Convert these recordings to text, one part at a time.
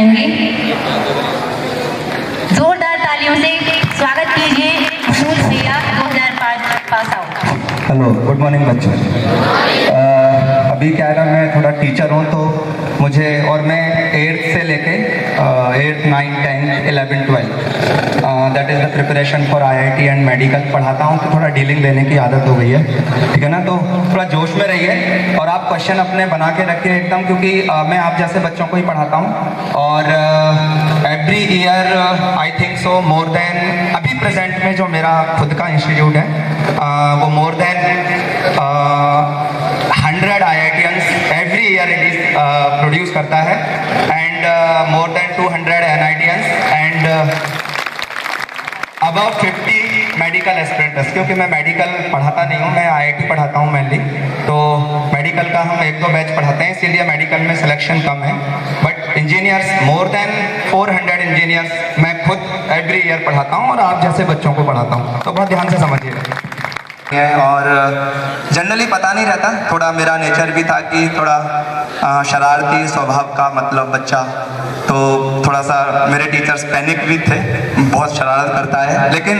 जाएंगे। जोरदार तालियों से स्वागत कीजिए महमूद भैया 2005 pass out. Hello, good morning बच्चों। अभी क्या है ना, मैं थोड़ा टीचर हूँ तो मुझे, और मैं 8th से लेके 8th 9th 10th 11th 12th that is the preparation for IIT and medical पढ़ाता हूँ, तो थोड़ा डीलिंग देने की आदत हो गई है, ठीक है ना। तो थोड़ा जोश में रहिए और आप क्वेश्चन अपने बना के रखिए एकदम, क्योंकि मैं आप जैसे बच्चों को ही पढ़ाता हूँ। और every year I think so more than, अभी प्रेजेंट में जो मेरा खुद का इंस्टीट्यूट है वो more than 100 IITians every year produce करता है, and more than 200 NITians and above 50 medical aspirants. क्योंकि मैं मेडिकल पढ़ाता नहीं हूँ, मैं IIT पढ़ाता हूँ मेनली, तो मेडिकल का हम 1-2 बैच पढ़ाते हैं, इसीलिए मेडिकल में सिलेक्शन कम है। But engineers more than 400 engineers मैं खुद एवरी ईयर पढ़ाता हूँ और आप जैसे बच्चों को पढ़ाता हूँ, तो बहुत ध्यान से समझिएगा। और जनरली पता नहीं रहता, थोड़ा मेरा नेचर भी था कि थोड़ा शरारती स्वभाव का मतलब बच्चा, तो थोड़ा सा मेरे टीचर्स पैनिक भी थे, बहुत शरारत करता है, लेकिन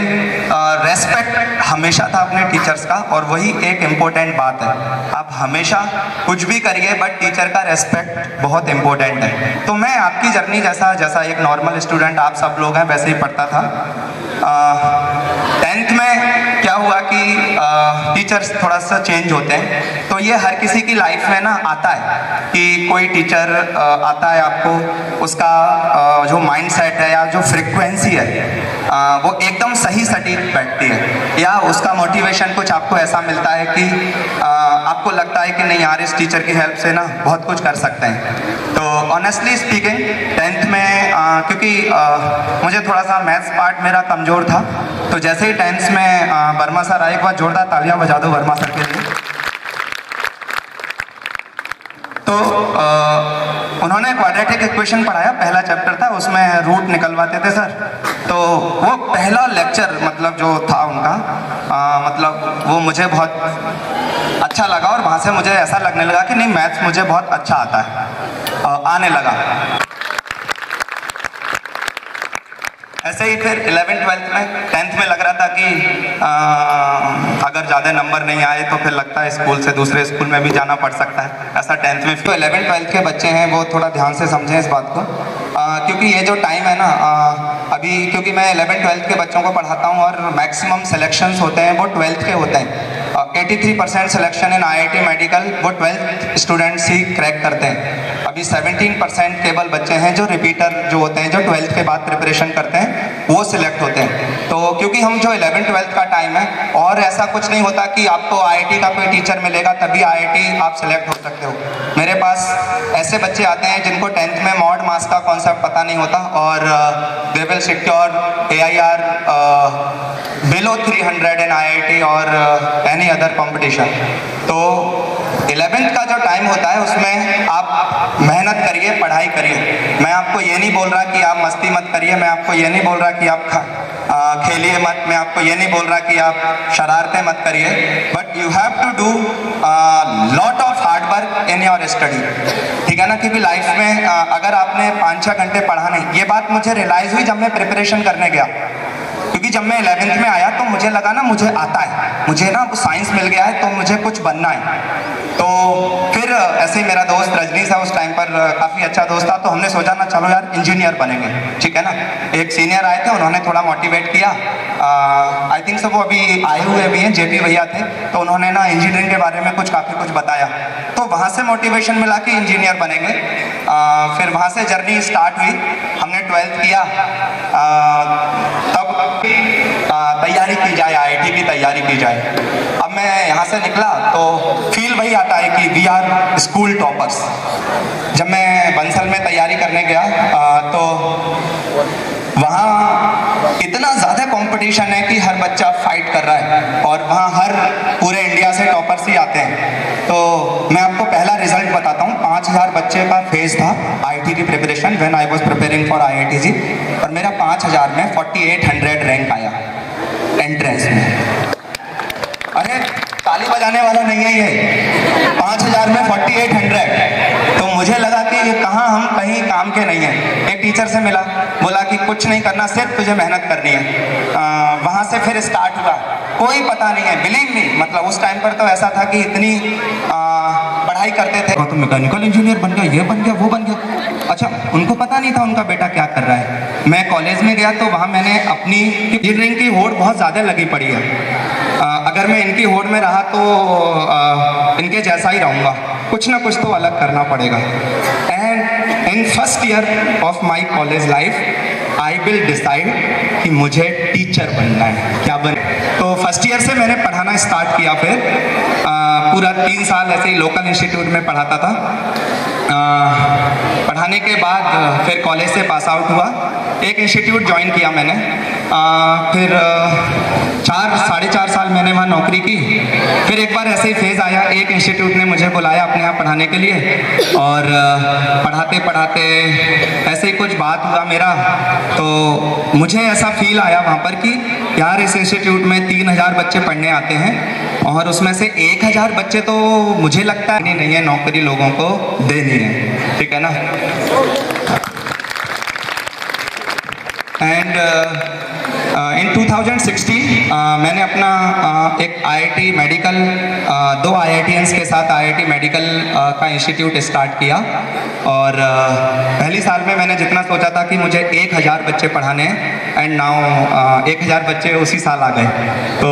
रेस्पेक्ट हमेशा था अपने टीचर्स का, और वही एक इम्पोर्टेंट बात है। आप हमेशा कुछ भी करिए बट टीचर का रेस्पेक्ट बहुत इम्पोर्टेंट है। तो मैं आपकी जर्नी जैसा एक नॉर्मल स्टूडेंट आप सब लोग हैं वैसे ही पढ़ता था। 10th में क्या हुआ कि टीचर्स थोड़ा सा चेंज होते हैं, तो ये हर किसी की लाइफ में ना आता है कि कोई टीचर आता है, आपको उसका जो माइंडसेट है या जो फ्रिक्वेंसी है वो एकदम सही सटीक बैठती है, या उसका मोटिवेशन कुछ आपको ऐसा मिलता है कि आपको लगता है कि नहीं यार, इस टीचर की हेल्प से ना बहुत कुछ कर सकते हैं। तो ऑनेस्टली स्पीकिंग 10th में क्योंकि मुझे थोड़ा सा मैथ्स पार्ट मेरा कमज़ोर था, तो जैसे ही 10th में वर्मा सर आए, एक बार जोरदार तालियां बजा दो वर्मा सर के लिए। तो उन्होंने क्वाड्रेटिक इक्वेशन पढ़ाया, पहला चैप्टर था, उसमें रूट निकलवाते थे सर। तो वो पहला लेक्चर मतलब जो था उनका, मतलब वो मुझे बहुत अच्छा लगा, और वहाँ से मुझे ऐसा लगने लगा कि नहीं, मैथ्स मुझे बहुत अच्छा आता है, आने लगा। ऐसे ही फिर 11th 12th में, 10th में लग रहा था कि अगर ज़्यादा नंबर नहीं आए तो फिर लगता है स्कूल से दूसरे स्कूल में भी जाना पड़ सकता है, ऐसा 10th में। तो 11th 12th के बच्चे हैं वो थोड़ा ध्यान से समझें इस बात को, क्योंकि ये जो टाइम है ना, अभी क्योंकि मैं 11th 12th के बच्चों को पढ़ाता हूँ और मैक्सिमम सिलेक्शंस होते हैं वो 12th के होते हैं। 83% सिलेक्शन इन IIT मेडिकल वो 12th स्टूडेंट्स ही क्रैक करते हैं। अभी 17% केवल बच्चे हैं जो रिपीटर जो होते हैं, जो 12th के बाद प्रिपरेशन करते हैं, वो सिलेक्ट होते हैं। तो क्योंकि हम जो 11th 12th का टाइम है, और ऐसा कुछ नहीं होता कि आपको IIT का कोई टीचर मिलेगा तभी IIT आप सिलेक्ट हो सकते हो। मेरे पास ऐसे बच्चे आते हैं जिनको 10th में मॉड मास का कॉन्सेप्ट पता नहीं होता, और they will secure AIR below 300 in IIT और एनी अदर कॉम्पिटिशन। तो 11th का जो टाइम होता है उसमें आप मेहनत करिए, पढ़ाई करिए। मैं आपको ये नहीं बोल रहा कि आप मस्ती मत करिए, मैं आपको ये नहीं बोल रहा कि आप खेलिए मत, मैं आपको ये नहीं बोल रहा कि आप शरारतें मत करिए, but you have to do lot of hard work in your study, ठीक है ना। क्योंकि लाइफ में अगर आपने 5-6 घंटे पढ़ा नहीं, ये बात मुझे रियलाइज हुई जब मैं प्रिपरेशन करने गया, क्योंकि जब मैं 11th में आया तो मुझे लगा ना मुझे आता है, मुझे ना साइंस मिल गया है, तो मुझे कुछ बनना है। तो फिर ऐसे ही मेरा दोस्त रजनी था उस टाइम पर, काफ़ी अच्छा दोस्त था, तो हमने सोचा ना चलो यार इंजीनियर बनेंगे, ठीक है ना। एक सीनियर आए थे, उन्होंने थोड़ा मोटिवेट किया, आई थिंक सब वो अभी आए हुए भी हैं, JP भैया थे, तो उन्होंने ना इंजीनियरिंग के बारे में काफ़ी कुछ बताया, तो वहाँ से मोटिवेशन मिला कि इंजीनियर बनेंगे। फिर वहाँ से जर्नी स्टार्ट हुई, हमने 12th किया, तब तैयारी की जाए, IIT की तैयारी की जाए। अब मैं यहाँ से निकला तो फील वही आता है कि वी आर स्कूल टॉपर्स। जब मैं बंसल में तैयारी करने गया तो वहाँ इतना ज़्यादा कंपटीशन है कि हर बच्चा फाइट कर रहा है, और वहाँ हर पूरे इंडिया से टॉपर्स ही आते हैं। तो मैं आपको पहला रिजल्ट बताता हूँ, 5000 बच्चे का फेज था IIT की preparation, when I was preparing for IIT जी, और मेरा 5000 में 4800 रैंक आया एंट्रेंस में। अरे ताली बजाने वाला नहीं है ये, 5000 में 4800। तो मुझे लगा कि कहाँ हम कहीं काम के नहीं है। एक टीचर से मिला, बोला कि कुछ नहीं करना, सिर्फ तुझे मेहनत करनी है। वहाँ से फिर स्टार्ट हुआ, कोई पता नहीं है, बिलीव मी, मतलब उस टाइम पर तो ऐसा था कि इतनी पढ़ाई करते थे तो मैकेनिकल इंजीनियर बन गया, ये बन गया, वो बन गया। अच्छा, उनको पता नहीं था उनका बेटा क्या कर रहा है। मैं कॉलेज में गया तो वहाँ मैंने अपनी इंजीनियरिंग की होड़ बहुत ज़्यादा लगी पड़ी है। अगर मैं इनकी होड़ में रहा तो इनके जैसा ही रहूँगा, कुछ ना कुछ तो अलग करना पड़ेगा। And in first year of my college life I will decide कि मुझे टीचर बनना है। क्या बन, तो फर्स्ट ईयर से मैंने पढ़ाना स्टार्ट किया। फिर पूरा 3 साल ऐसे ही लोकल इंस्टीट्यूट में पढ़ाता था। पढ़ाने के बाद फिर कॉलेज से पास आउट हुआ, एक इंस्टीट्यूट ज्वाइन किया मैंने। फिर 4-4.5 साल मैंने वहाँ नौकरी की। फिर एक बार ऐसे ही फेज़ आया, एक इंस्टीट्यूट ने मुझे बुलाया अपने यहाँ पढ़ाने के लिए, और पढ़ाते पढ़ाते ऐसे ही कुछ बात हुआ मेरा, तो मुझे ऐसा फील आया वहाँ पर कि यार इस इंस्टीट्यूट में 3000 बच्चे पढ़ने आते हैं और उसमें से 1000 बच्चे तो मुझे लगता है नहीं है, नौकरी लोगों को देनी है, ठीक है ना। एंड इन 2016 मैंने अपना एक IIT मेडिकल, 2 IITians के साथ IIT मेडिकल का इंस्टीट्यूट स्टार्ट किया। और पहली साल में मैंने जितना सोचा था कि मुझे 1000 बच्चे पढ़ाने हैं, एंड नाउ 1000 बच्चे उसी साल आ गए। तो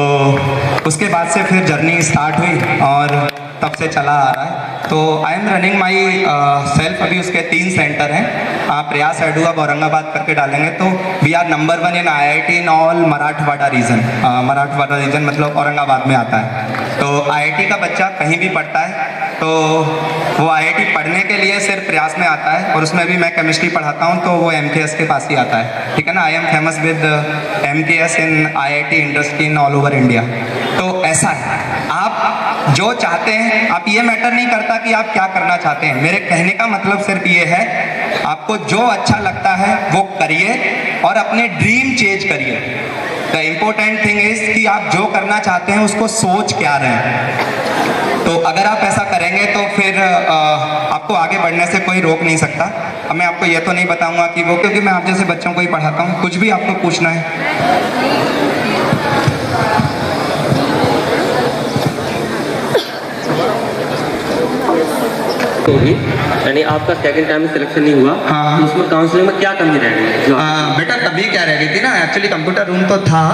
उसके बाद से फिर जर्नी स्टार्ट हुई और तब से चला आ रहा है। तो I am running my self, अभी उसके 3 सेंटर हैं। आप प्रयास एडू अब औरंगाबाद करके डालेंगे तो we are number 1 in IIT in all Marathwada region. Marathwada region मतलब औरंगाबाद में आता है। तो IIT का बच्चा कहीं भी पढ़ता है तो वो IIT पढ़ने के लिए सिर्फ प्रयास में आता है, और उसमें भी मैं केमिस्ट्री पढ़ाता हूँ तो वो MKS के पास ही आता है, ठीक है ना। I am famous with MKS in IIT industry in all over India. तो ऐसा है, आप जो चाहते हैं, आप ये मैटर नहीं करता कि आप क्या करना चाहते हैं। मेरे कहने का मतलब सिर्फ ये है, आपको जो अच्छा लगता है वो करिए और अपने ड्रीम चेंज करिए। द इम्पोर्टेंट थिंग इज कि आप जो करना चाहते हैं उसको सोच क्या रहे हैं। तो अगर आप ऐसा करेंगे तो फिर आपको आगे बढ़ने से कोई रोक नहीं सकता। अब मैं आपको ये तो नहीं बताऊंगा कि वो, क्योंकि मैं आप जैसे बच्चों को ही पढ़ाता हूँ। कुछ भी आपको पूछना है? होगी, यानी आपका सेकंड टाइम में सिलेक्शन नहीं हुआ। हाँ। तो उसमें काउंसलिंग में क्या कमी रह गई? बेटा तभी क्या रह गई थी ना, एक्चुअली कंप्यूटर रूम तो था,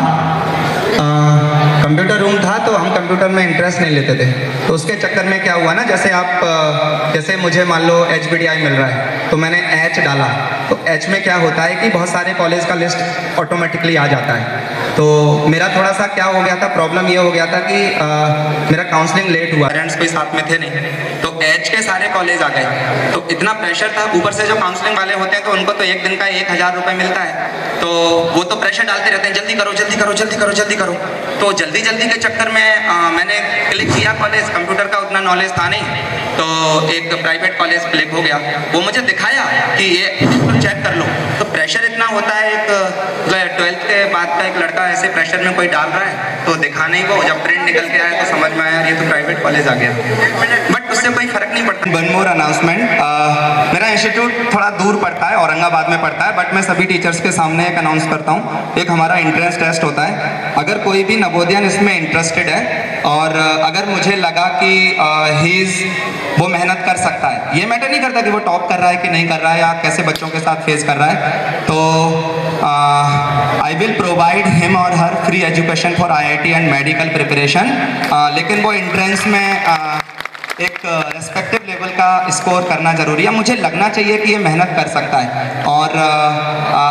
कंप्यूटर रूम था तो हम कंप्यूटर में इंटरेस्ट नहीं लेते थे। तो उसके चक्कर में क्या हुआ ना, जैसे आप जैसे मुझे मान लो HBDI मिल रहा है तो मैंने H डाला, तो H में क्या होता है कि बहुत सारे कॉलेज का लिस्ट ऑटोमेटिकली आ जाता है। तो मेरा थोड़ा सा क्या हो गया था, प्रॉब्लम ये हो गया था कि मेरा काउंसलिंग लेट हुआ, पेरेंट्स कोई साथ में थे नहीं, तो H के सारे कॉलेज आ गए। तो इतना प्रेशर था, ऊपर से जो काउंसलिंग वाले होते हैं तो उनको तो एक दिन का 1000 रुपये मिलता है, तो वो तो प्रेशर डालते रहते हैं, जल्दी करो जल्दी करो जल्दी करो जल्दी करो। तो जल्दी जल्दी के चक्कर में मैंने क्लिक किया कॉलेज, कंप्यूटर का उतना नॉलेज था नहीं, तो एक प्राइवेट कॉलेज क्लिक हो गया। वो मुझे दिखाया कि ये तो चेक कर लो, तो प्रेशर इतना होता है। एक 12th के बाद का एक लड़का ऐसे प्रेशर में कोई डाल रहा है तो दिखा नहीं, वो जब प्रिंट निकल के आया तो समझ में आया ये तो प्राइवेट कॉलेज आ गया, बट उससे कोई फर्क नहीं पड़ता। वन मोर अनाउंसमेंट, मेरा इंस्टीट्यूट थोड़ा दूर पड़ता है, औरंगाबाद में पड़ता है, बट मैं सभी टीचर्स के सामने एक अनाउंस करता हूँ, एक हमारा एंट्रेंस टेस्ट होता है। अगर कोई भी नवोदयन इसमें इंटरेस्टेड है और अगर मुझे लगा कि वो मेहनत कर सकता है, ये मैटर नहीं करता कि वो टॉप कर रहा है कि नहीं कर रहा है या कैसे बच्चों के साथ फेस कर रहा है, तो I will provide him or her free education for IIT and medical preparation. लेकिन वो एंट्रेंस में एक रेस्पेक्टिव लेवल का स्कोर करना जरूरी है। मुझे लगना चाहिए कि ये मेहनत कर सकता है, और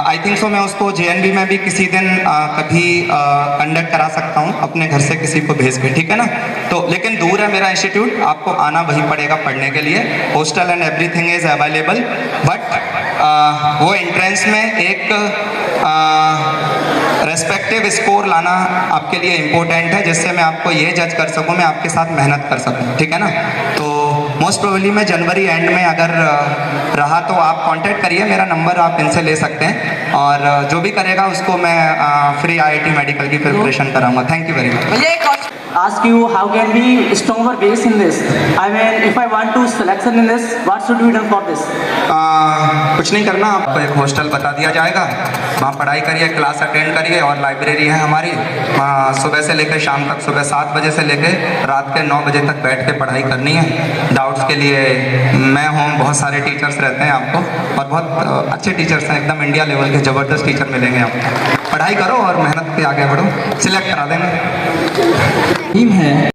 आई थिंक सो मैं उसको JNV में भी किसी दिन कभी कंडक्ट करा सकता हूँ अपने घर से किसी को भेज के, ठीक है ना। तो लेकिन दूर है मेरा इंस्टीट्यूट, आपको आना वहीं पड़ेगा पढ़ने के लिए। Hostel and everything is available, but वो एंट्रेंस में एक रेस्पेक्टिव स्कोर लाना आपके लिए इम्पोर्टेंट है, जिससे मैं आपको ये जज कर सकूं, मैं आपके साथ मेहनत कर सकूं, ठीक है ना। तो मोस्ट प्रोबेबली मैं जनवरी एंड में अगर रहा तो आप कांटेक्ट करिए, मेरा नंबर आप इनसे ले सकते हैं, और जो भी करेगा उसको मैं फ्री IIT मेडिकल की प्रिपरेशन कराऊंगा। Thank you very much. ask you how can we stronger base in this. I mean, if I want to selection in this, what should be done for this? कुछ नहीं करना, आपको एक hostel बता दिया जाएगा, वहाँ पढ़ाई करिए, क्लास अटेंड करिए और लाइब्रेरी है हमारी, वहाँ सुबह से लेकर शाम तक, सुबह 7 बजे से लेकर रात के 9 बजे तक बैठ के पढ़ाई करनी है। डाउट्स के लिए मैं हूँ, बहुत सारे टीचर्स रहते हैं आपको और बहुत अच्छे टीचर्स हैं, एकदम इंडिया लेवल के ज़बरदस्त टीचर मिलेंगे आपको। पढ़ाई करो और मेहनत के आगे बढ़ो, सिलेक्ट करा देंगे। टीम है